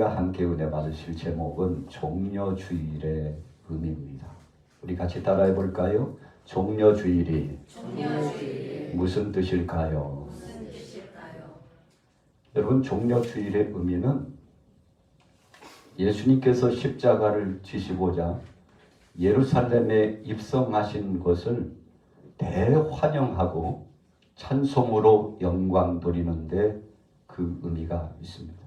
우리가 함께 은혜 받으실 제목은 종려주일의 의미입니다. 우리 같이 따라해 볼까요? 종려주일이 무슨 뜻일까요? 여러분, 종려주일의 의미는 예수님께서 십자가를 지시고자 예루살렘에 입성하신 것을 대환영하고 찬송으로 영광 돌리는데 그 의미가 있습니다.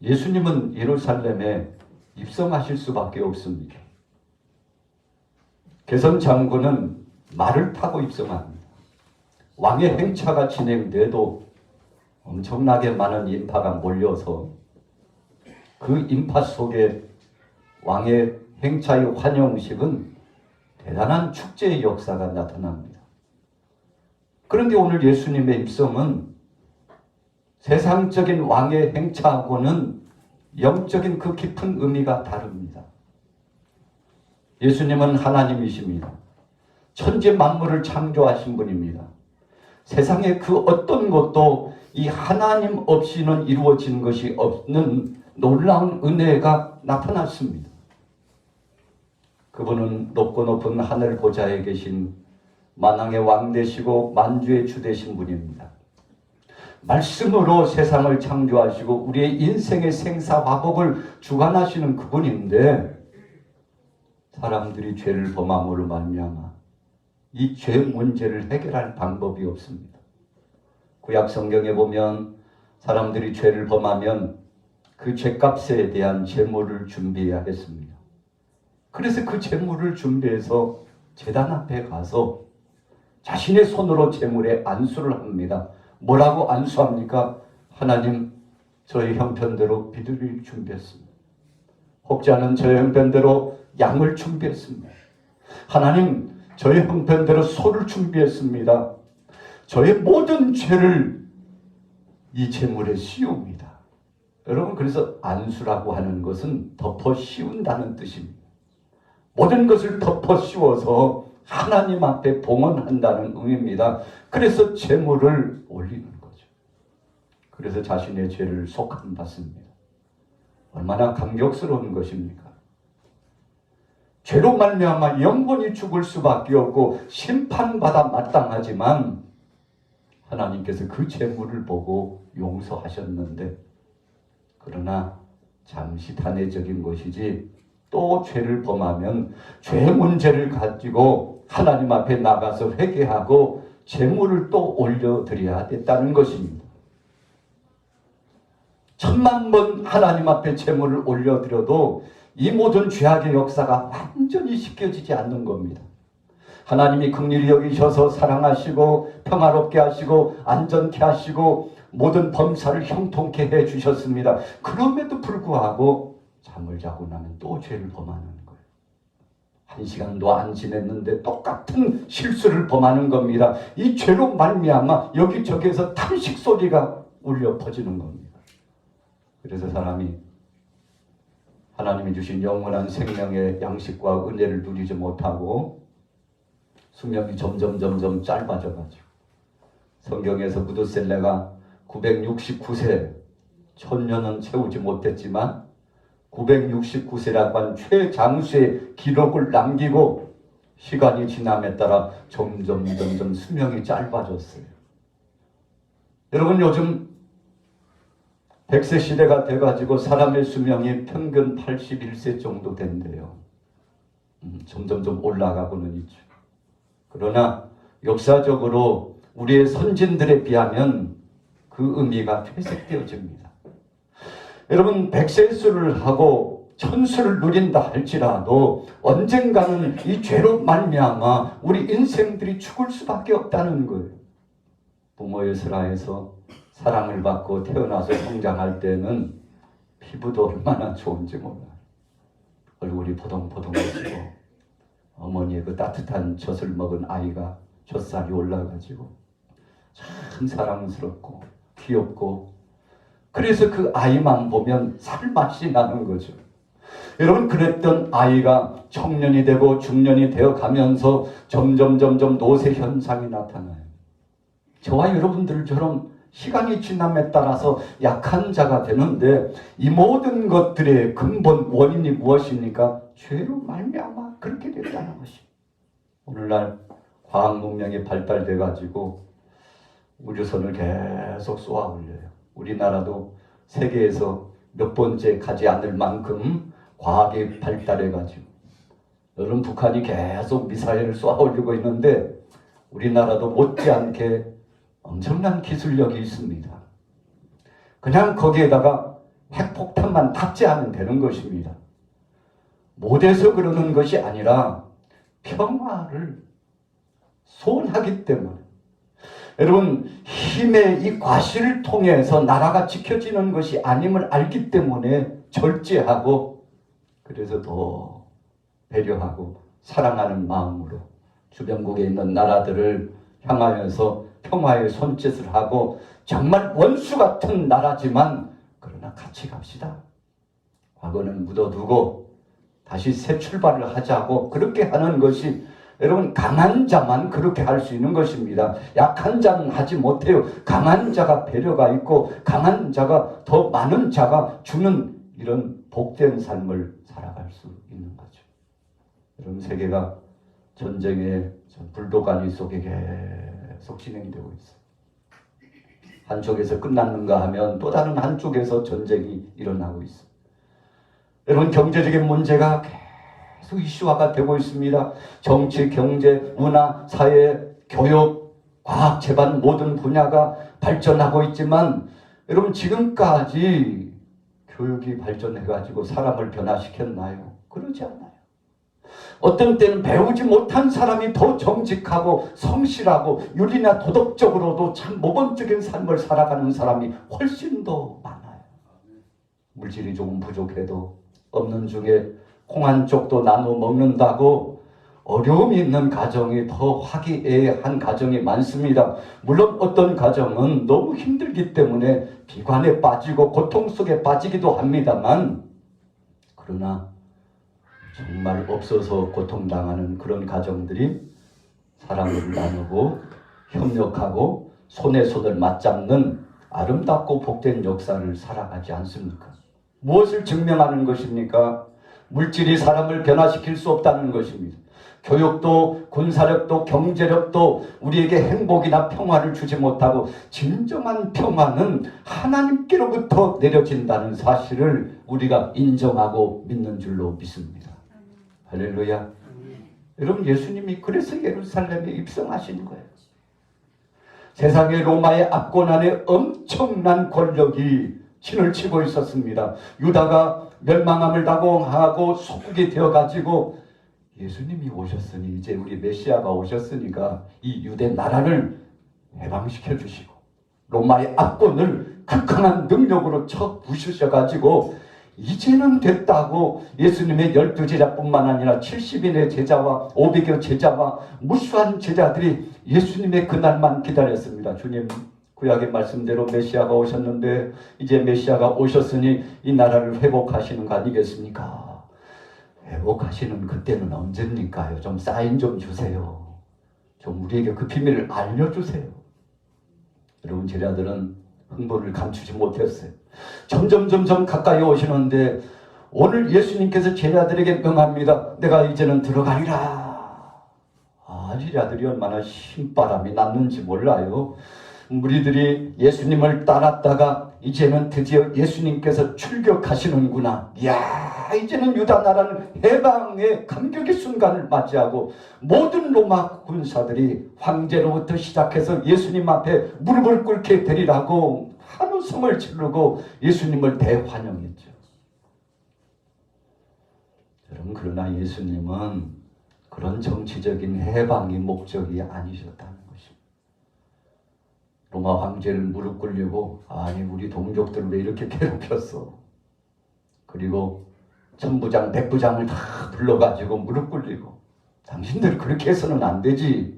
예수님은 예루살렘에 입성하실 수밖에 없습니다. 개선 장군은 말을 타고 입성합니다. 왕의 행차가 진행돼도 엄청나게 많은 인파가 몰려서 그 인파 속에 왕의 행차의 환영식은 대단한 축제의 역사가 나타납니다. 그런데 오늘 예수님의 입성은 세상적인 왕의 행차하고는 영적인 그 깊은 의미가 다릅니다. 예수님은 하나님이십니다. 천지 만물을 창조하신 분입니다. 세상에 그 어떤 것도 이 하나님 없이는 이루어진 것이 없는 놀라운 은혜가 나타났습니다. 그분은 높고 높은 하늘 보좌에 계신 만왕의 왕 되시고 만주의 주 되신 분입니다. 말씀으로 세상을 창조하시고 우리의 인생의 생사화복을 주관하시는 그분인데 사람들이 죄를 범함으로 말미암아 이 죄 문제를 해결할 방법이 없습니다. 구약 성경에 보면 사람들이 죄를 범하면 그 죄값에 대한 제물을 준비해야 했습니다. 그래서 그 제물을 준비해서 제단 앞에 가서 자신의 손으로 제물에 안수를 합니다. 뭐라고 안수합니까? 하나님, 저의 형편대로 비둘기를 준비했습니다. 혹자는 저의 형편대로 양을 준비했습니다. 하나님, 저의 형편대로 소를 준비했습니다. 저의 모든 죄를 이 제물에 씌웁니다. 여러분, 그래서 안수라고 하는 것은 덮어 씌운다는 뜻입니다. 모든 것을 덮어 씌워서 하나님 앞에 봉헌한다는 의미입니다. 그래서 제물을 올리는 거죠. 그래서 자신의 죄를 속함받습니다. 얼마나 감격스러운 것입니까? 죄로 말미암아 영원히 죽을 수밖에 없고 심판받아 마땅하지만 하나님께서 그 제물을 보고 용서하셨는데, 그러나 잠시 단회적인 것이지 또 죄를 범하면 죄 문제를 가지고 하나님 앞에 나가서 회개하고 제물을 또 올려드려야 됐다는 것입니다. 10,000번 하나님 앞에 제물을 올려드려도 이 모든 죄악의 역사가 완전히 씻겨지지 않는 겁니다. 하나님이 긍휼히 여기셔서 사랑하시고 평화롭게 하시고 안전케 하시고 모든 범사를 형통케 해주셨습니다. 그럼에도 불구하고 잠을 자고 나면 또 죄를 범하는 거예요. 1시간도 안 지냈는데 똑같은 실수를 범하는 겁니다. 이 죄로 말미암아 여기저기에서 탄식 소리가 울려 퍼지는 겁니다. 그래서 사람이 하나님이 주신 영원한 생명의 양식과 은혜를 누리지 못하고 수명이 점점 짧아져가지고 성경에서 무드셀레가 969세, 1000년은 채우지 못했지만 969세라고 한 최장수의 기록을 남기고 시간이 지남에 따라 점점 수명이 짧아졌어요. 여러분, 요즘 100세 시대가 돼가지고 사람의 수명이 평균 81세 정도 된대요. 점점 올라가고는 있죠. 그러나 역사적으로 우리의 선진들에 비하면 그 의미가 퇴색되어집니다. 여러분, 100세수를 하고 1000수를 누린다 할지라도 언젠가는 이 죄로 말미암아 우리 인생들이 죽을 수밖에 없다는 거예요. 부모의 슬하에서 사랑을 받고 태어나서 성장할 때는 피부도 얼마나 좋은지 몰라요. 얼굴이 포동포동해지고 어머니의 그 따뜻한 젖을 먹은 아이가 젖살이 올라가지고 참 사랑스럽고 귀엽고, 그래서 그 아이만 보면 살맛이 나는 거죠. 여러분, 그랬던 아이가 청년이 되고 중년이 되어 가면서 점점 노쇠 현상이 나타나요. 저와 여러분들처럼 시간이 지남에 따라서 약한 자가 되는데 이 모든 것들의 근본 원인이 무엇입니까? 죄로 말미암아 그렇게 됐다는 것입니다. 오늘날 과학 문명이 발달돼 가지고 우주선을 계속 쏘아 올려요. 우리나라도 세계에서 몇 번째 가지 않을 만큼 과학이 발달해 가지고 여러분 북한이 계속 미사일을 쏘아 올리고 있는데 우리나라도 못지않게 엄청난 기술력이 있습니다. 그냥 거기에다가 핵폭탄만 탑재하면 되는 것입니다. 못해서 그러는 것이 아니라 평화를 소원하기 때문에 여러분 힘의 이 과실을 통해서 나라가 지켜지는 것이 아님을 알기 때문에 절제하고 그래서 더 배려하고 사랑하는 마음으로 주변국에 있는 나라들을 향하여서 평화의 손짓을 하고 정말 원수 같은 나라지만 그러나 같이 갑시다. 과거는 묻어두고 다시 새 출발을 하자고 그렇게 하는 것이 여러분 강한 자만 그렇게 할 수 있는 것입니다. 약한 자는 하지 못해요. 강한 자가 배려가 있고 강한 자가 더 많은 자가 주는 이런 복된 삶을 살아갈 수 있는 거죠. 여러분 세계가 전쟁의 불도가니 속에 계속 진행되고 있어요. 한쪽에서 끝났는가 하면 또 다른 한쪽에서 전쟁이 일어나고 있어요. 여러분 경제적인 문제가 계속 이슈화가 되고 있습니다. 정치, 경제, 문화, 사회, 교육, 과학, 재반 모든 분야가 발전하고 있지만 여러분 지금까지 교육이 발전해가지고 사람을 변화시켰나요? 그러지 않아요. 어떤 때는 배우지 못한 사람이 더 정직하고 성실하고 윤리나 도덕적으로도 참 모범적인 삶을 살아가는 사람이 훨씬 더 많아요. 물질이 조금 부족해도 없는 중에 콩 한 쪽도 나눠 먹는다고 어려움이 있는 가정이 더 화기애애한 가정이 많습니다. 물론 어떤 가정은 너무 힘들기 때문에 비관에 빠지고 고통 속에 빠지기도 합니다만 그러나 정말 없어서 고통당하는 그런 가정들이 사랑을 나누고 협력하고 손에 손을 맞잡는 아름답고 복된 역사를 살아가지 않습니까? 무엇을 증명하는 것입니까? 물질이 사람을 변화시킬 수 없다는 것입니다. 교육도 군사력도 경제력도 우리에게 행복이나 평화를 주지 못하고 진정한 평화는 하나님께로부터 내려진다는 사실을 우리가 인정하고 믿는 줄로 믿습니다. 할렐루야. 여러분 예수님이 그래서 예루살렘에 입성하신 거예요. 세상의 로마의 압권 안에 엄청난 권력이 신을 치고 있었습니다. 유다가 멸망함을 당하고 소국이 되어가지고 예수님이 오셨으니 이제 우리 메시아가 오셨으니까 이 유대 나라를 해방시켜 주시고 로마의 압권을 극강한 능력으로 쳐 부수셔가지고 이제는 됐다고 예수님의 12제자뿐만 아니라 70인의 제자와 500여 제자와 무수한 제자들이 예수님의 그날만 기다렸습니다. 주님 구약의 말씀대로 메시아가 오셨는데 이제 메시아가 오셨으니 이 나라를 회복하시는 거 아니겠습니까? 회복하시는 그때는 언제입니까요? 좀 사인 좀 주세요. 좀 우리에게 그 비밀을 알려주세요. 여러분 제자들은 흥분을 감추지 못했어요. 점점 가까이 오시는데 오늘 예수님께서 제자들에게 명합니다. 내가 이제는 들어가리라. 제자들이 얼마나 신바람이 났는지 몰라요. 무리들이 예수님을 따랐다가 이제는 드디어 예수님께서 출격하시는구나. 이야, 이제는 유다 나라는 해방의 감격의 순간을 맞이하고 모든 로마 군사들이 황제로부터 시작해서 예수님 앞에 무릎을 꿇게 되리라고 환호성을 지르고 예수님을 대환영했죠. 여러분 그러나 예수님은 그런 정치적인 해방이 목적이 아니셨다는 것입니다. 로마 황제를 무릎 꿇려고 아니 우리 동족들을 왜 이렇게 괴롭혔어. 그리고 천부장 백부장을 다 불러가지고 무릎 꿇리고 당신들 그렇게 해서는 안 되지.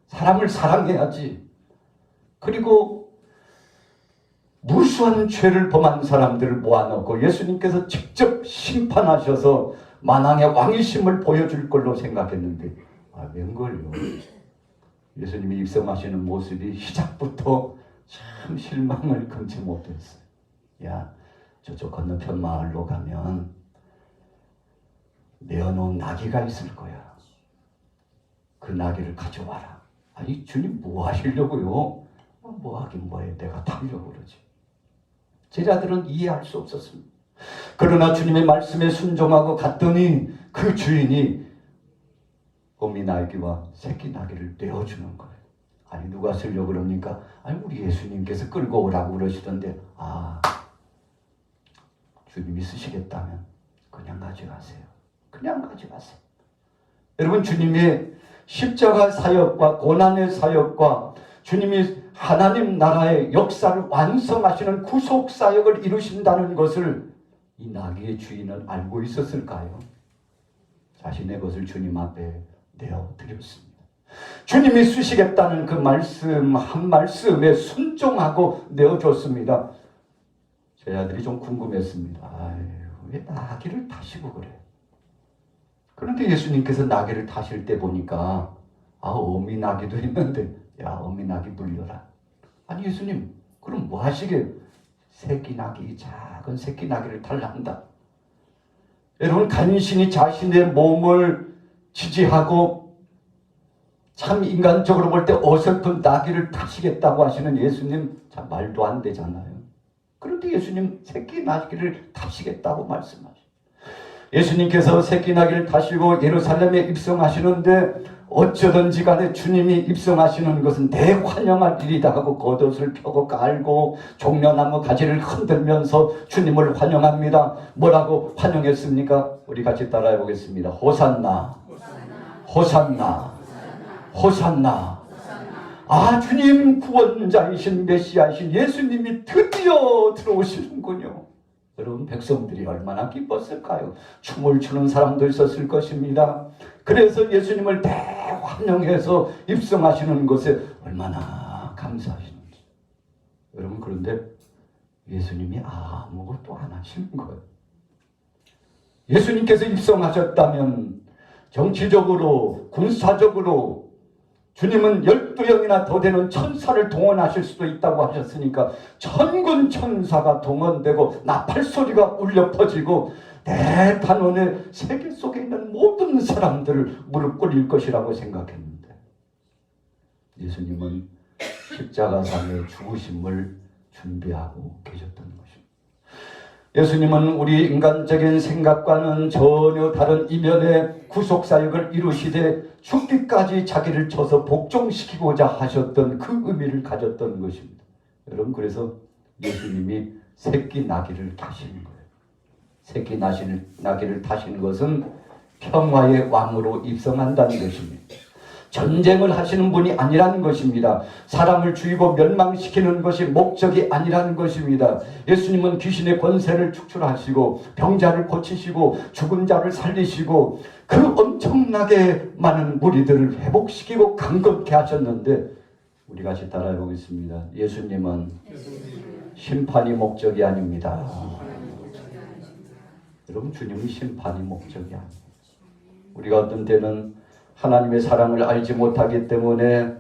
사람을 사랑해야지. 그리고 무수한 죄를 범한 사람들을 모아놓고 예수님께서 직접 심판하셔서 만왕의 왕이심을 보여줄 걸로 생각했는데 웬걸요. 예수님이 입성하시는 모습이 시작부터 참 실망을 금치 못했어요. 야, 저쪽 건너편 마을로 가면 내어놓은 나귀가 있을 거야. 그 나귀를 가져와라. 아니 주님 뭐 하시려고요? 뭐 하긴 뭐해, 내가 타려고 그러지. 제자들은 이해할 수 없었습니다. 그러나 주님의 말씀에 순종하고 갔더니 그 주인이 어미 나귀와 새끼 나귀를 내어주는 거예요. 아니 누가 쓰려고 그럽니까? 아니 우리 예수님께서 끌고 오라고 그러시던데, 아 주님이 쓰시겠다면 그냥 가져가세요. 그냥 가져가세요. 여러분, 주님의 십자가 사역과 고난의 사역과 주님이 하나님 나라의 역사를 완성하시는 구속 사역을 이루신다는 것을 이 나귀의 주인은 알고 있었을까요? 자신의 것을 주님 앞에 내어드렸습니다. 주님이 쓰시겠다는 그 말씀 한 말씀에 순종하고 내어줬습니다. 제자들이 좀 궁금했습니다. 아유, 왜 나귀를 타시고 그래? 그런데 예수님께서 나귀를 타실 때 보니까 어미 나귀도 있는데, 야 어미 나귀 물려라. 아니 예수님 그럼 뭐 하시게? 새끼 나귀, 작은 새끼 나귀를 탈라 한다. 여러분, 간신히 자신의 몸을 지지하고 참 인간적으로 볼 때 어설픈 나귀를 타시겠다고 하시는 예수님, 참 말도 안 되잖아요. 그런데 예수님 새끼 나귀를 타시겠다고 말씀하셔요. 예수님께서 새끼 나귀를 타시고 예루살렘에 입성하시는데 어쩌든지 간에 주님이 입성하시는 것은 대환영할 일이다 하고 겉옷을 펴고 깔고 종려나무 가지를 흔들면서 주님을 환영합니다. 뭐라고 환영했습니까? 우리 같이 따라해 보겠습니다. 호산나, 호산나, 호산나. 아, 주님 구원자이신 메시아이신 예수님이 드디어 들어오시는군요. 여러분, 백성들이 얼마나 기뻤을까요? 춤을 추는 사람도 있었을 것입니다. 그래서 예수님을 대환영해서 입성하시는 것에 얼마나 감사하시는지. 여러분, 그런데 예수님이 아무것도 안 하시는 거예요. 예수님께서 입성하셨다면 정치적으로, 군사적으로 주님은 12명이나 더 되는 천사를 동원하실 수도 있다고 하셨으니까 천군 천사가 동원되고 나팔소리가 울려 퍼지고 대단원의 세계 속에 있는 모든 사람들을 무릎 꿇릴 것이라고 생각했는데, 예수님은 십자가상의 죽으심을 준비하고 계셨던 것입니다. 예수님은 우리 인간적인 생각과는 전혀 다른 이면의 구속사역을 이루시되 죽기까지 자기를 쳐서 복종시키고자 하셨던 그 의미를 가졌던 것입니다. 여러분, 그래서 예수님이 새끼 나귀를 타시는 거예요. 새끼 나귀를 타시는 것은 평화의 왕으로 입성한다는 것입니다. 전쟁을 하시는 분이 아니라는 것입니다. 사람을 죽이고 멸망시키는 것이 목적이 아니라는 것입니다. 예수님은 귀신의 권세를 축출하시고 병자를 고치시고 죽은 자를 살리시고 그 엄청나게 많은 무리들을 회복시키고 강건케 하셨는데, 우리 같이 따라해 보겠습니다. 예수님은 심판이 목적이 아닙니다. 여러분, 주님은 심판이 목적이 아닙니다. 우리가 어떤 때는 하나님의 사랑을 알지 못하기 때문에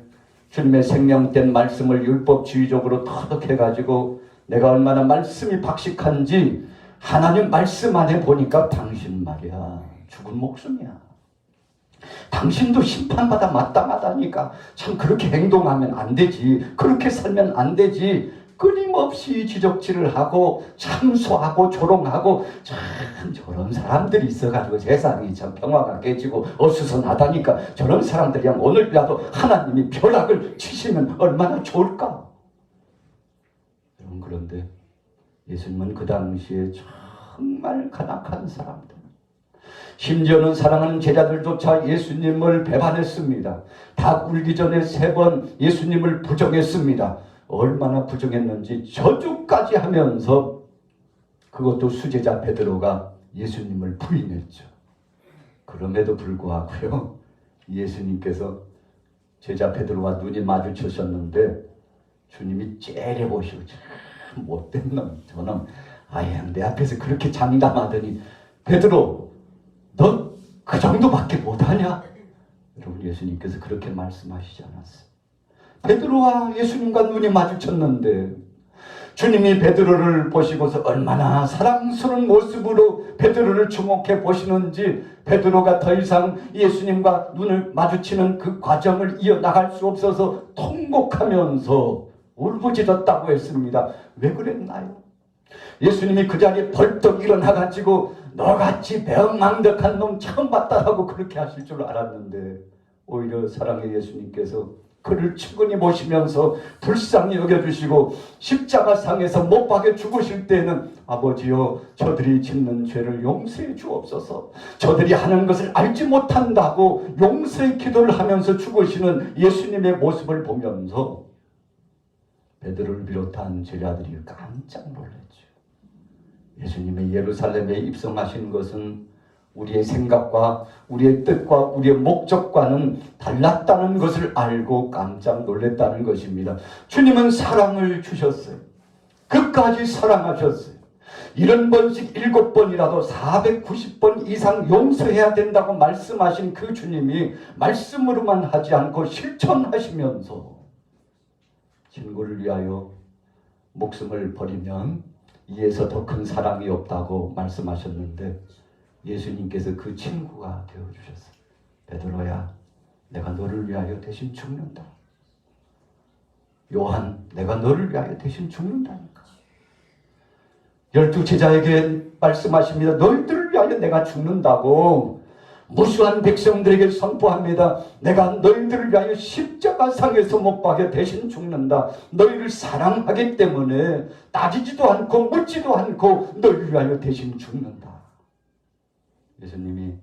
주님의 생명된 말씀을 율법주의적으로 터득해가지고 내가 얼마나 말씀이 박식한지 하나님 말씀 안에 보니까 당신 말이야 죽은 목숨이야. 당신도 심판받아 마땅하다니까. 참 그렇게 행동하면 안 되지. 그렇게 살면 안 되지. 끊임없이 지적질을 하고 참소하고 조롱하고, 참 저런 사람들이 있어가지고 세상이 참 평화가 깨지고 어수선하다니까. 저런 사람들이야 오늘이라도 하나님이 벼락을 치시면 얼마나 좋을까. 여러분, 그런데 예수님은 그 당시에 정말 간악한 사람들, 심지어는 사랑하는 제자들조차 예수님을 배반했습니다. 닭 울기 전에 3번 예수님을 부정했습니다. 얼마나 부정했는지 저주까지 하면서, 그것도 수제자 베드로가 예수님을 부인했죠. 그럼에도 불구하고요, 예수님께서 제자 베드로와 눈이 마주쳤었는데 주님이 째려보시고, 참 못된 놈, 저놈, 아예 내 앞에서 그렇게 장담하더니 베드로 너 그 정도밖에 못하냐? 여러분, 예수님께서 그렇게 말씀하시지 않았어요. 베드로와 예수님과 눈이 마주쳤는데 주님이 베드로를 보시고서 얼마나 사랑스러운 모습으로 베드로를 주목해 보시는지 베드로가 더 이상 예수님과 눈을 마주치는 그 과정을 이어나갈 수 없어서 통곡하면서 울부짖었다고 했습니다. 왜 그랬나요? 예수님이 그 자리에 벌떡 일어나가지고 너같이 배은망덕한 놈 처음 봤다라고 그렇게 하실 줄 알았는데 오히려 사랑의 예수님께서 그를 측은히 보시면서 불쌍히 여겨주시고 십자가상에서 못 박혀 죽으실 때는 아버지여 저들이 짓는 죄를 용서해 주옵소서, 저들이 하는 것을 알지 못한다고 용서의 기도를 하면서 죽으시는 예수님의 모습을 보면서 베드로를 비롯한 제자들이 깜짝 놀랐죠. 예수님의 예루살렘에 입성하신 것은 우리의 생각과 우리의 뜻과 우리의 목적과는 달랐다는 것을 알고 깜짝 놀랐다는 것입니다. 주님은 사랑을 주셨어요. 끝까지 사랑하셨어요. 70번씩 7번이라도 490번 이상 용서해야 된다고 말씀하신 그 주님이 말씀으로만 하지 않고 실천하시면서 친구를 위하여 목숨을 버리면 이에서 더 큰 사랑이 없다고 말씀하셨는데 예수님께서 그 친구가 되어주셨어요. 베드로야, 내가 너를 위하여 대신 죽는다. 요한, 내가 너를 위하여 대신 죽는다니까. 12 제자에게 말씀하십니다. 너희들을 위하여 내가 죽는다고 무수한 백성들에게 선포합니다. 내가 너희들을 위하여 십자가상에서 못 박혀 대신 죽는다. 너희를 사랑하기 때문에 따지지도 않고 묻지도 않고 너희를 위하여 대신 죽는다. 예수님이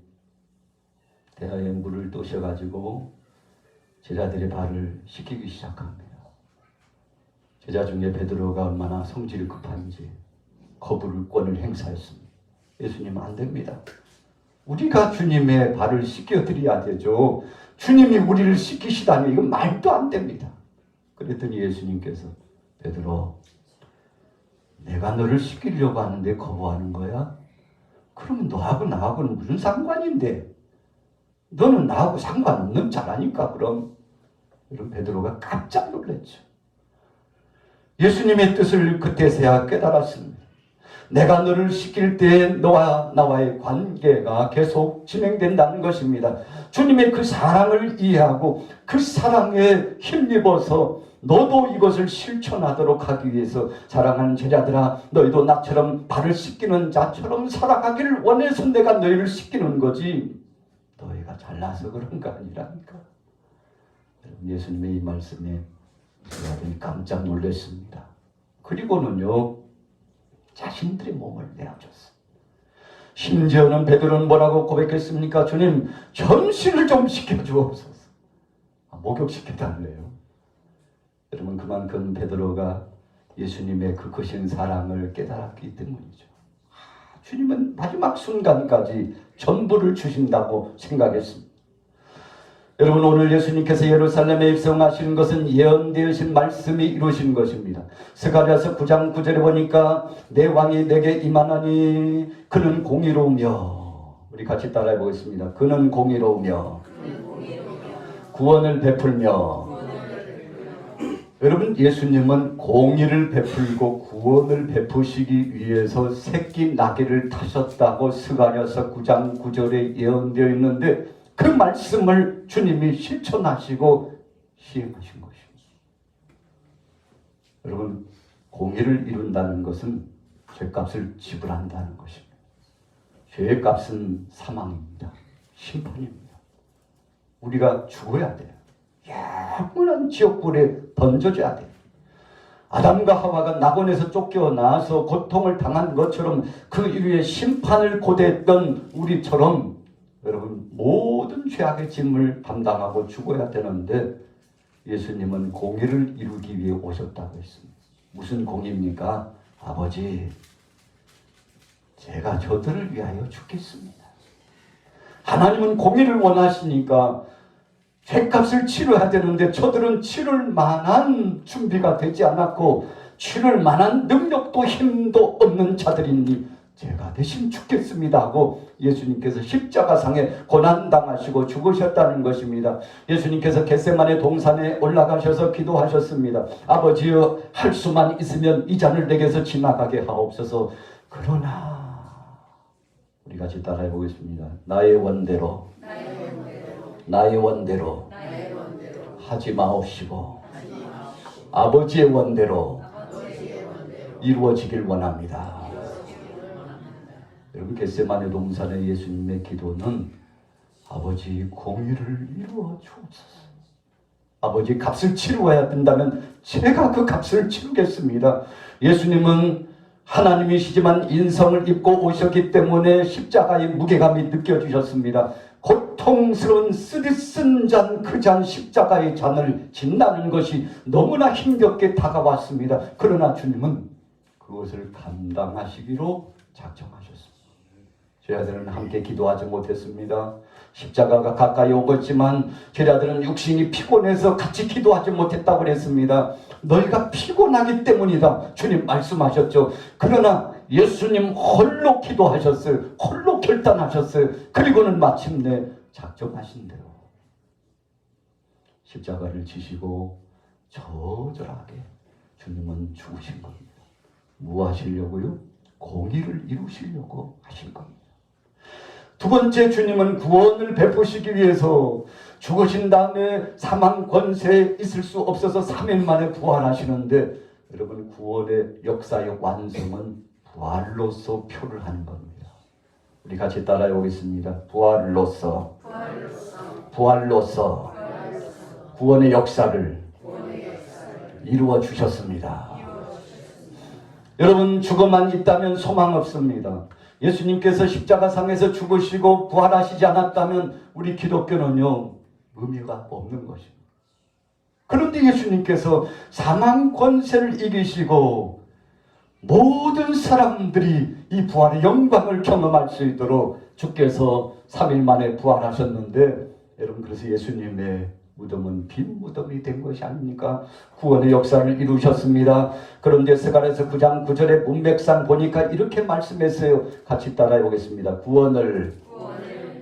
대야에 물을 떠셔가지고 제자들의 발을 씻기기 시작합니다. 제자 중에 베드로가 얼마나 성질이 급한지 거부권을 행사했습니다. 예수님은 안 됩니다. 우리가 주님의 발을 씻겨드려야 되죠. 주님이 우리를 씻기시다니 이건 말도 안 됩니다. 그랬더니 예수님께서 베드로, 내가 너를 씻기려고 하는데 거부하는 거야? 그러면 너하고 나하고는 무슨 상관인데? 너는 나하고 상관없는 자라니까. 그럼 이런 베드로가 깜짝 놀랐죠. 예수님의 뜻을 그때서야 깨달았습니다. 내가 너를 씻길 때 너와 나와의 관계가 계속 진행된다는 것입니다. 주님의 그 사랑을 이해하고 그 사랑에 힘입어서 너도 이것을 실천하도록 하기 위해서 사랑하는 제자들아, 너희도 나처럼 발을 씻기는 자처럼 살아가기를 원해서 내가 너희를 씻기는 거지 너희가 잘나서 그런 거 아니라니까. 예수님의 이 말씀에 제자들이 깜짝 놀랐습니다. 그리고는요, 자신들의 몸을 내어줬어요. 심지어는 베드로는 뭐라고 고백했습니까? 주님, 전신을 좀 시켜주옵소서. 목욕시켜달래요. 여러분, 그만큼 베드로가 예수님의 그 크신 사랑을 깨달았기 때문이죠. 주님은 마지막 순간까지 전부를 주신다고 생각했습니다. 여러분, 오늘 예수님께서 예루살렘에 입성하시는 것은 예언되으신 말씀이 이루어진 것입니다. 스가랴서 9장 9절에 보니까 내 왕이 내게 임하나니 그는 공의로우며, 우리 같이 따라해 보겠습니다. 그는 공의로우며 구원을 베풀며. 여러분, 예수님은 공의를 베풀고 구원을 베푸시기 위해서 새끼 나귀를 타셨다고 스가랴서 9장 9절에 예언되어 있는데 그 말씀을 주님이 실천하시고 시행하신 것입니다. 여러분, 공의를 이룬다는 것은 죄값을 지불한다는 것입니다. 죄의 값은 사망입니다. 심판입니다. 우리가 죽어야 돼요. 영원한 지옥불에 던져져야 돼요. 아담과 하와가 낙원에서 쫓겨나서 고통을 당한 것처럼 그 이후에 심판을 고대했던 우리처럼 여러분, 모든 죄악의 짐을 담당하고 죽어야 되는데 예수님은 공의를 이루기 위해 오셨다고 했습니다. 무슨 공의입니까? 아버지, 제가 저들을 위하여 죽겠습니다. 하나님은 공의를 원하시니까 죄값을 치러야 되는데 저들은 치를 만한 준비가 되지 않았고 치를 만한 능력도 힘도 없는 자들이니 제가 대신 죽겠습니다 하고 예수님께서 십자가상에 고난당하시고 죽으셨다는 것입니다. 예수님께서 겟세마네 동산에 올라가셔서 기도하셨습니다. 아버지여, 할 수만 있으면 이 잔을 내게서 지나가게 하옵소서. 그러나 우리 같이 따라해 보겠습니다. 나의 원대로 하지 마옵시고 아버지의 원대로 이루어지길 원합니다. 여러분, 겟세마네 동산의 예수님의 기도는 아버지 공의를 이루어 주옵소서. 아버지 값을 치루어야 된다면 제가 그 값을 치르겠습니다. 예수님은 하나님이시지만 인성을 입고 오셨기 때문에 십자가의 무게감이 느껴지셨습니다. 고통스러운 쓰디쓴 잔, 그 잔, 십자가의 잔을 진다는 것이 너무나 힘겹게 다가왔습니다. 그러나 주님은 그것을 감당하시기로 작정하셨습니다. 저희 아들은 함께 기도하지 못했습니다. 십자가가 가까이 오고 있지만 저희 아들은 육신이 피곤해서 같이 기도하지 못했다고 그랬습니다. 너희가 피곤하기 때문이다, 주님 말씀하셨죠. 그러나 예수님 홀로 기도하셨어요. 홀로 결단하셨어요. 그리고는 마침내 작정하신 대로 십자가를 지시고 저절하게 주님은 죽으신 겁니다. 뭐 하시려고요? 공의를 이루시려고 하신 겁니다. 두 번째, 주님은 구원을 베푸시기 위해서 죽으신 다음에 사망 권세에 있을 수 없어서 3일 만에 부활하시는데, 여러분, 구원의 역사의 완성은 부활로서 표를 하는 겁니다. 우리 같이 따라해 보겠습니다. 부활로서 구원의 역사를 이루어 주셨습니다. 여러분, 죽어만 있다면 소망 없습니다. 예수님께서 십자가상에서 죽으시고 부활하시지 않았다면 우리 기독교는요, 의미가 없는 것입니다. 그런데 예수님께서 사망 권세를 이기시고 모든 사람들이 이 부활의 영광을 경험할 수 있도록 주께서 3일 만에 부활하셨는데, 여러분, 그래서 예수님의 무덤은 빈 무덤이 된 것이 아닙니까? 구원의 역사를 이루셨습니다. 그런데 스가랴서 9장 9절의 문맥상 보니까 이렇게 말씀했어요. 같이 따라해 보겠습니다. 구원을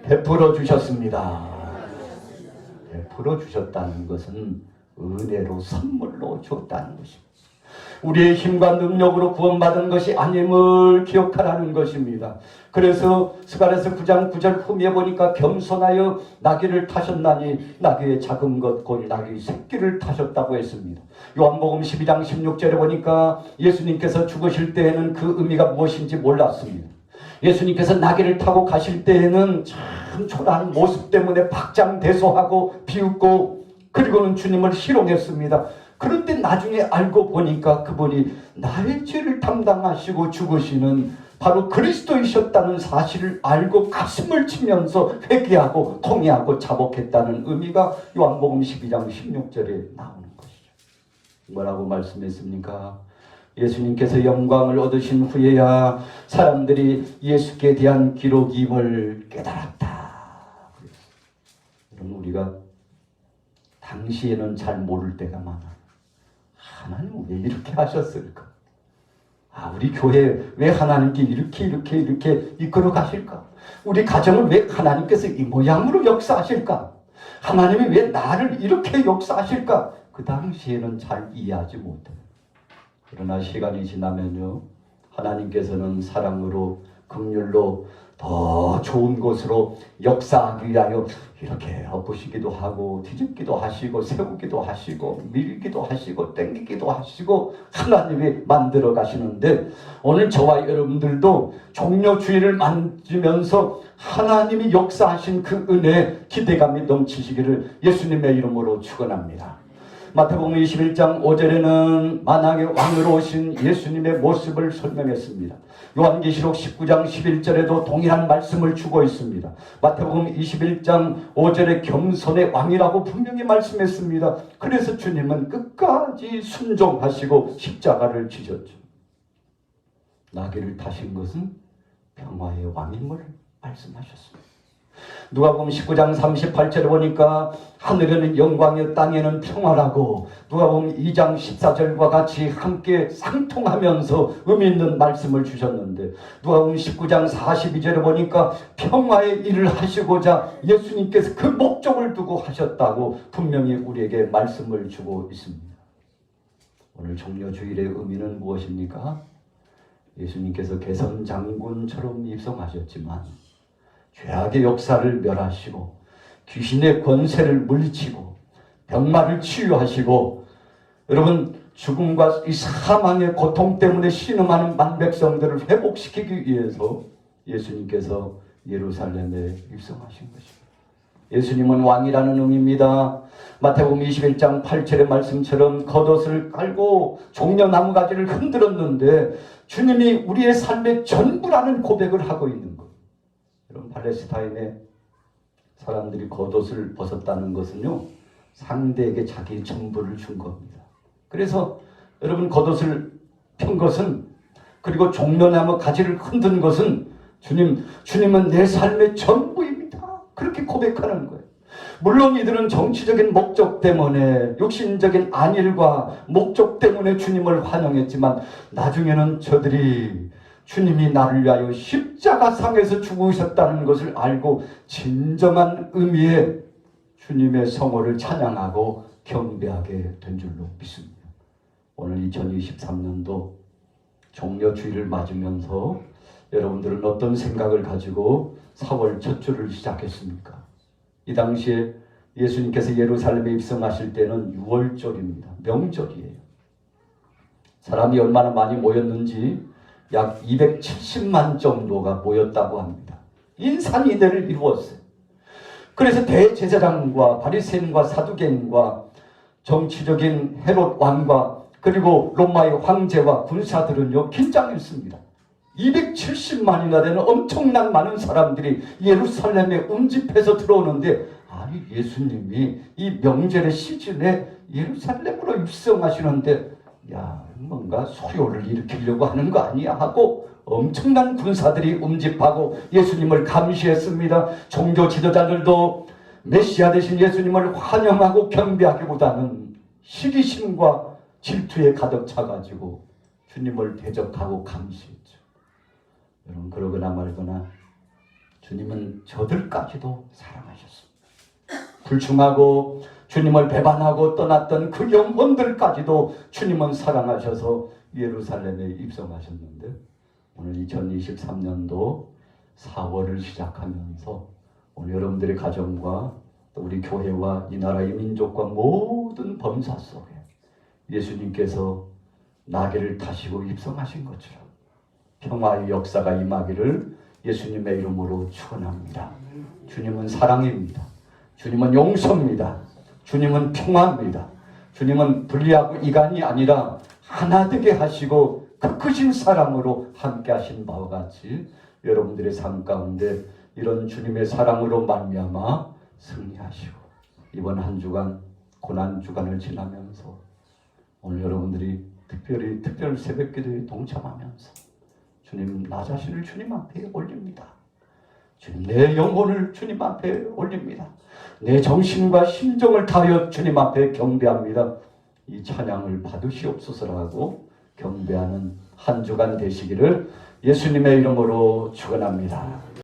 베풀어 주셨습니다. 베풀어 주셨다는 것은 은혜로 선물로 줬다는 것입니다. 우리의 힘과 능력으로 구원받은 것이 아님을 기억하라는 것입니다. 그래서 스가랴서 9장 9절 후미에 보니까 겸손하여 나귀를 타셨나니 나귀의 작은 것 곧 나귀 새끼를 타셨다고 했습니다. 요한복음 12장 16절에 보니까 예수님께서 죽으실 때에는 그 의미가 무엇인지 몰랐습니다. 예수님께서 나귀를 타고 가실 때에는 참 초라한 모습 때문에 박장대소하고 비웃고, 그리고는 주님을 희롱했습니다. 그런데 나중에 알고 보니까 그분이 나의 죄를 담당하시고 죽으시는 바로 그리스도이셨다는 사실을 알고 가슴을 치면서 회개하고 통회하고 자복했다는 의미가 요한복음 12장 16절에 나오는 것이죠. 뭐라고 말씀했습니까? 예수님께서 영광을 얻으신 후에야 사람들이 예수께 대한 기록임을 깨달았다. 여러분, 우리가 당시에는 잘 모를 때가 많아. 하나님은 왜 이렇게 하셨을까? 우리 교회 왜 하나님께 이렇게 이끌어 가실까? 우리 가정을 왜 하나님께서 이 모양으로 역사하실까? 하나님이 왜 나를 이렇게 역사하실까? 그 당시에는 잘 이해하지 못해요. 그러나 시간이 지나면요, 하나님께서는 사랑으로, 긍휼로 더 좋은 곳으로 역사하기 위하여 이렇게 엎으시기도 하고 뒤집기도 하시고 세우기도 하시고 밀기도 하시고 땡기기도 하시고 하나님이 만들어 가시는데, 오늘 저와 여러분들도 종려주의를 만지면서 하나님이 역사하신 그 은혜에 기대감이 넘치시기를 예수님의 이름으로 축원합니다. 마태복음 21장 5절에는 만왕의 왕으로 오신 예수님의 모습을 설명했습니다. 요한계시록 19장 11절에도 동일한 말씀을 주고 있습니다. 마태복음 21장 5절에 겸손의 왕이라고 분명히 말씀했습니다. 그래서 주님은 끝까지 순종하시고 십자가를 지셨죠. 나귀를 타신 것은 평화의 왕임을 말씀하셨습니다. 누가복음 19장 38절에 보니까 하늘에는 영광이요 땅에는 평화라고, 누가복음 2장 14절과 같이 함께 상통하면서 의미 있는 말씀을 주셨는데, 누가복음 19장 42절에 보니까 평화의 일을 하시고자 예수님께서 그 목적을 두고 하셨다고 분명히 우리에게 말씀을 주고 있습니다. 오늘 종려주일의 의미는 무엇입니까? 예수님께서 개선장군처럼 입성하셨지만 죄악의 역사를 멸하시고 귀신의 권세를 물리치고 병마를 치유하시고, 여러분 죽음과 이 사망의 고통 때문에 신음하는 만백성들을 회복시키기 위해서 예수님께서 예루살렘에 입성하신 것입니다. 예수님은 왕이라는 의미입니다. 마태복음 21장 8절의 말씀처럼 겉옷을 깔고 종려나무 가지를 흔들었는데 주님이 우리의 삶의 전부라는 고백을 하고 있는 거예요. 여러분, 팔레스타인의 사람들이 겉옷을 벗었다는 것은요, 상대에게 자기 전부를 준 겁니다. 그래서 여러분, 겉옷을 편 것은, 그리고 종려나무 가지를 흔든 것은 주님은 내 삶의 전부입니다, 그렇게 고백하는 거예요. 물론 이들은 정치적인 목적 때문에, 육신적인 안일과 목적 때문에 주님을 환영했지만, 나중에는 저들이 주님이 나를 위하여 십자가상에서 죽으셨다는 것을 알고 진정한 의미의 주님의 성호를 찬양하고 경배하게 된 줄로 믿습니다. 오늘 2023년도 종려주일을 맞으면서 여러분들은 어떤 생각을 가지고 4월 첫 주를 시작했습니까? 이 당시에 예수님께서 예루살렘에 입성하실 때는 6월절입니다. 명절이에요. 사람이 얼마나 많이 모였는지 약 270만 정도가 모였다고 합니다. 인산이대를 이루었어요. 그래서 대제사장과 바리새인과 사두개인과 정치적인 헤롯 왕과 그리고 로마의 황제와 군사들은요, 긴장했습니다. 270만이나 되는 엄청난 많은 사람들이 예루살렘에 운집해서 들어오는데, 아니 예수님이 이 명절의 시즌에 예루살렘으로 입성하시는데, 야, 뭔가 소요를 일으키려고 하는 거 아니야 하고 엄청난 군사들이 운집하고 예수님을 감시했습니다. 종교 지도자들도 메시아 되신 예수님을 환영하고 경배하기보다는 시기심과 질투에 가득 차가지고 주님을 대적하고 감시했죠. 여러분, 그러거나 말거나 주님은 저들까지도 사랑하셨습니다. 불충하고 주님을 배반하고 떠났던 그 영혼들까지도 주님은 사랑하셔서 예루살렘에 입성하셨는데, 오늘 2023년도 4월을 시작하면서 오늘 여러분들의 가정과 또 우리 교회와 이 나라의 민족과 모든 범사 속에 예수님께서 나귀를 타시고 입성하신 것처럼 평화의 역사가 임하기를 예수님의 이름으로 축원합니다. 주님은 사랑입니다. 주님은 용서입니다. 주님은 평화입니다. 주님은 분리하고 이간이 아니라 하나 되게 하시고 그 크신 사랑으로 함께 하신 바와 같이 여러분들의 삶 가운데 이런 주님의 사랑으로 말미암아 승리하시고, 이번 한 주간 고난 주간을 지나면서 오늘 여러분들이 특별 새벽 기도에 동참하면서 주님, 나 자신을 주님 앞에 올립니다. 주님, 내 영혼을 주님 앞에 올립니다. 내 정신과 심정을 다하여 주님 앞에 경배합니다. 이 찬양을 받으시옵소서라고 경배하는 한 주간 되시기를 예수님의 이름으로 축원합니다.